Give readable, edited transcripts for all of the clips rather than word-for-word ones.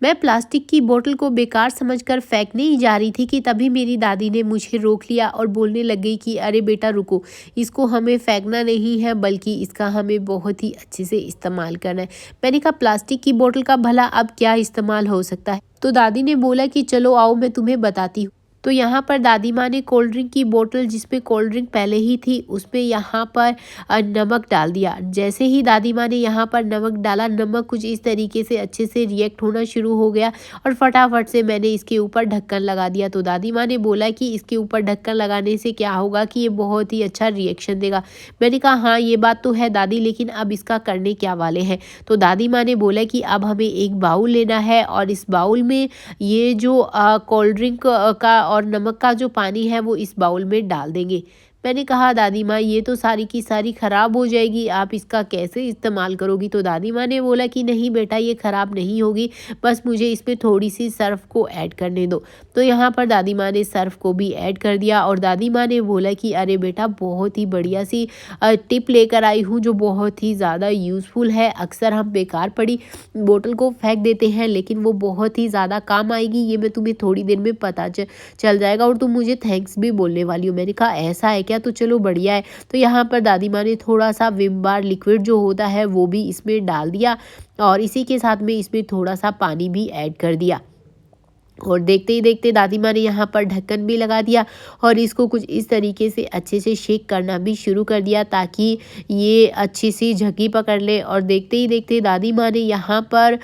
मैं प्लास्टिक की बोतल को बेकार समझकर फेंकने ही जा रही थी कि तभी मेरी दादी ने मुझे रोक लिया और बोलने लग गई कि अरे बेटा रुको, इसको हमें फेंकना नहीं है बल्कि इसका हमें बहुत ही अच्छे से इस्तेमाल करना है। मैंने कहा प्लास्टिक की बोतल का भला अब क्या इस्तेमाल हो सकता है? तो दादी ने बोला कि चलो आओ मैं तुम्हें बताती हूँ। तो यहाँ पर दादी माँ ने कोल्ड ड्रिंक की बोतल जिसपे कोल्ड ड्रिंक पहले ही थी उसमें यहाँ पर नमक डाल दिया। जैसे ही दादी माँ ने यहाँ पर नमक डाला, नमक कुछ इस तरीके से अच्छे से रिएक्ट होना शुरू हो गया और फटाफट से मैंने इसके ऊपर ढक्कन लगा दिया। तो दादी माँ ने बोला कि इसके ऊपर ढक्कन लगाने से क्या होगा कि ये बहुत ही अच्छा रिएक्शन देगा। मैंने कहा हाँ ये बात तो है दादी, लेकिन अब इसका करने क्या वाले हैं? तो दादी माँ ने बोला कि अब हमें एक बाउल लेना है और इस बाउल में ये जो कोल्ड ड्रिंक का और नमक का जो पानी है वो इस बाउल में डाल देंगे। मैंने कहा दादी माँ ये तो सारी की सारी ख़राब हो जाएगी, आप इसका कैसे इस्तेमाल करोगी? तो दादी माँ ने बोला कि नहीं बेटा ये ख़राब नहीं होगी, बस मुझे इसमें थोड़ी सी सर्फ़ को ऐड करने दो। तो यहाँ पर दादी माँ ने सर्फ़ को भी ऐड कर दिया और दादी माँ ने बोला कि अरे बेटा बहुत ही बढ़िया सी टिप लेकर आई हूँ जो बहुत ही ज़्यादा यूज़फुल है। अक्सर हम बेकार पड़ी बोतल को फेंक देते हैं लेकिन वो बहुत ही ज़्यादा काम आएगी, ये मैं तुम्हें थोड़ी देर में पता चल जाएगा और तुम मुझे थैंक्स भी बोलने वाली हो। मैंने कहा ऐसा है क्या? तो चलो बढ़िया है। तो यहाँ पर दादी माँ ने थोड़ा सा विम बार लिक्विड जो होता है वो भी इसमें डाल दिया और इसी के साथ में इसमें थोड़ा सा पानी भी ऐड कर दिया और देखते ही देखते दादी माँ ने यहाँ पर ढक्कन भी लगा दिया और इसको कुछ इस तरीके से अच्छे से शेक करना भी शुरू कर दिया ताकि ये अच्छी सी झगी पकड़ ले। और देखते ही देखते दादी माँ ने यहाँ पर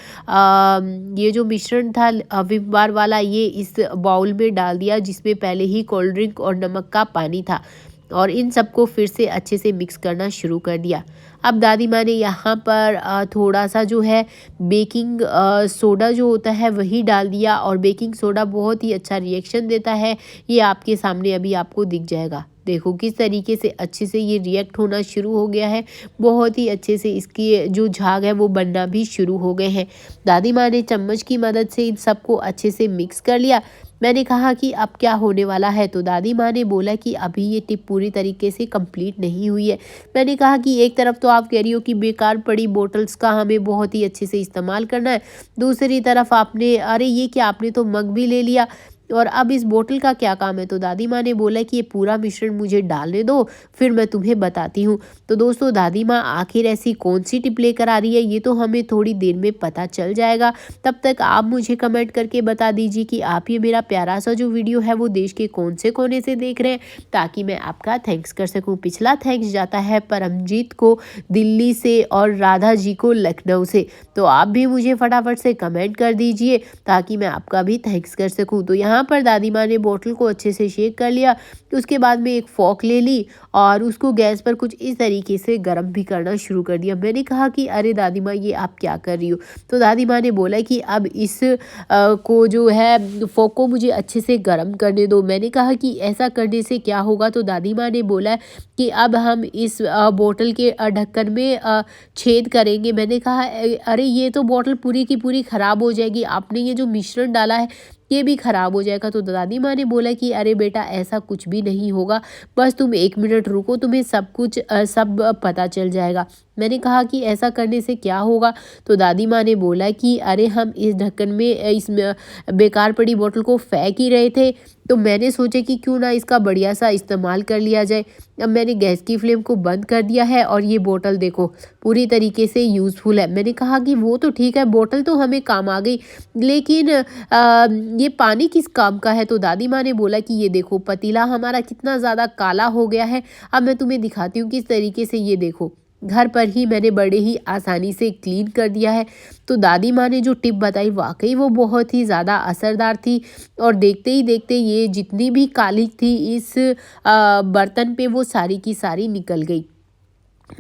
ये जो मिश्रण था विम बार वाला ये इस बाउल में डाल दिया जिसमें पहले ही कोल्ड ड्रिंक और नमक का पानी था और इन सबको फिर से अच्छे से मिक्स करना शुरू कर दिया। अब दादी माँ ने यहाँ पर थोड़ा सा जो है बेकिंग सोडा जो होता है वही डाल दिया और बेकिंग सोडा बहुत ही अच्छा रिएक्शन देता है। ये आपके सामने अभी आपको दिख जाएगा। देखो किस तरीके से अच्छे से ये रिएक्ट होना शुरू हो गया है, बहुत ही अच्छे से इसकी जो झाग है वो बनना भी शुरू हो गए हैं। दादी माँ ने चम्मच की मदद से इन सबको अच्छे से मिक्स कर लिया। मैंने कहा कि अब क्या होने वाला है? तो दादी माँ ने बोला कि अभी ये टिप पूरी तरीके से कंप्लीट नहीं हुई है। मैंने कहा कि एक तरफ तो आप कह रही हो कि बेकार पड़ी बोतल्स का हमें बहुत ही अच्छे से इस्तेमाल करना है, दूसरी तरफ आपने अरे ये क्या, आपने तो मग भी ले लिया और अब इस बोतल का क्या काम है? तो दादी माँ ने बोला कि ये पूरा मिश्रण मुझे डालने दो फिर मैं तुम्हें बताती हूँ। तो दोस्तों दादी माँ आखिर ऐसी कौन सी टिप लेकर आ रही है ये तो हमें थोड़ी देर में पता चल जाएगा। तब तक आप मुझे कमेंट करके बता दीजिए कि आप ये मेरा प्यारा सा जो वीडियो है वो देश के कौन से कोने से देख रहे हैं ताकि मैं आपका थैंक्स कर सकूँ। पिछला थैंक्स जाता है परमजीत को दिल्ली से और राधा जी को लखनऊ से। तो आप भी मुझे फटाफट से कमेंट कर दीजिए ताकि मैं आपका भी थैंक्स कर सकूँ। तो यहाँ पर दादी माँ ने बोतल को अच्छे से शेक कर लिया, उसके बाद में एक फोक ले ली और उसको गैस पर कुछ इस तरीके से गर्म भी करना शुरू कर दिया। मैंने कहा कि अरे दादी माँ ये आप क्या कर रही हो? तो दादी माँ ने बोला कि अब इस को जो है फोक को मुझे अच्छे से गर्म करने दो। मैंने कहा कि ऐसा करने से क्या होगा? तो दादी माँ ने बोला कि अब हम इस बोतल के ढक्कन में छेद करेंगे। मैंने कहा अरे ये तो बोतल पूरी की पूरी ख़राब हो जाएगी, आपने ये जो मिश्रण डाला है ये भी ख़राब हो जाएगा। तो दादी माँ ने बोला कि अरे बेटा ऐसा कुछ भी नहीं होगा, बस तुम 1 मिनट रुको, तुम्हें सब कुछ सब पता चल जाएगा। मैंने कहा कि ऐसा करने से क्या होगा? तो दादी माँ ने बोला कि अरे हम इस ढक्कन में इस बेकार पड़ी बोतल को फेंक ही रहे थे तो मैंने सोचा कि क्यों ना इसका बढ़िया सा इस्तेमाल कर लिया जाए। अब मैंने गैस की फ्लेम को बंद कर दिया है और ये बोतल देखो पूरी तरीके से यूज़फुल है। मैंने कहा कि वो तो ठीक है, बोतल तो हमें काम आ गई, लेकिन ये पानी किस काम का है? तो दादी माँ ने बोला कि ये देखो पतीला हमारा कितना ज़्यादा काला हो गया है। अब मैं तुम्हें दिखाती हूँ किस तरीके से, ये देखो घर पर ही मैंने बड़े ही आसानी से क्लीन कर दिया है। तो दादी माँ ने जो टिप बताई वाकई वो बहुत ही ज़्यादा असरदार थी और देखते ही देखते ये जितनी भी काली थी इस बर्तन पे वो सारी की सारी निकल गई।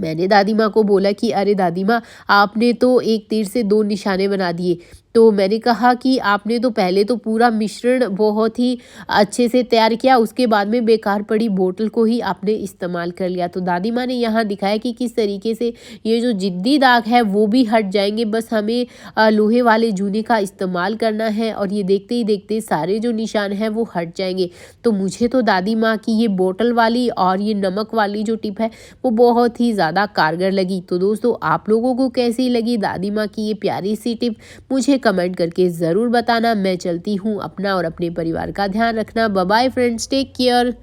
मैंने दादी माँ को बोला कि अरे दादी माँ आपने तो एक तीर से 2 निशाने बना दिए। तो मैंने कहा कि आपने तो पहले तो पूरा मिश्रण बहुत ही अच्छे से तैयार किया, उसके बाद में बेकार पड़ी बोतल को ही आपने इस्तेमाल कर लिया। तो दादी माँ ने यहाँ दिखाया कि किस तरीके से ये जो ज़िद्दी दाग है वो भी हट जाएंगे, बस हमें लोहे वाले जूने का इस्तेमाल करना है और ये देखते ही देखते सारे जो निशान हैं वो हट जाएंगे। तो मुझे तो दादी माँ की ये बोतल वाली और ये नमक वाली जो टिप है वो बहुत ही ज़्यादा कारगर लगी। तो दोस्तों आप लोगों को कैसी लगी दादी माँ की ये प्यारी सी टिप? मुझे मुझे कमेंट करके ज़रूर बताना। मैं चलती हूँ, अपना और अपने परिवार का ध्यान रखना। Bye bye friends, take care.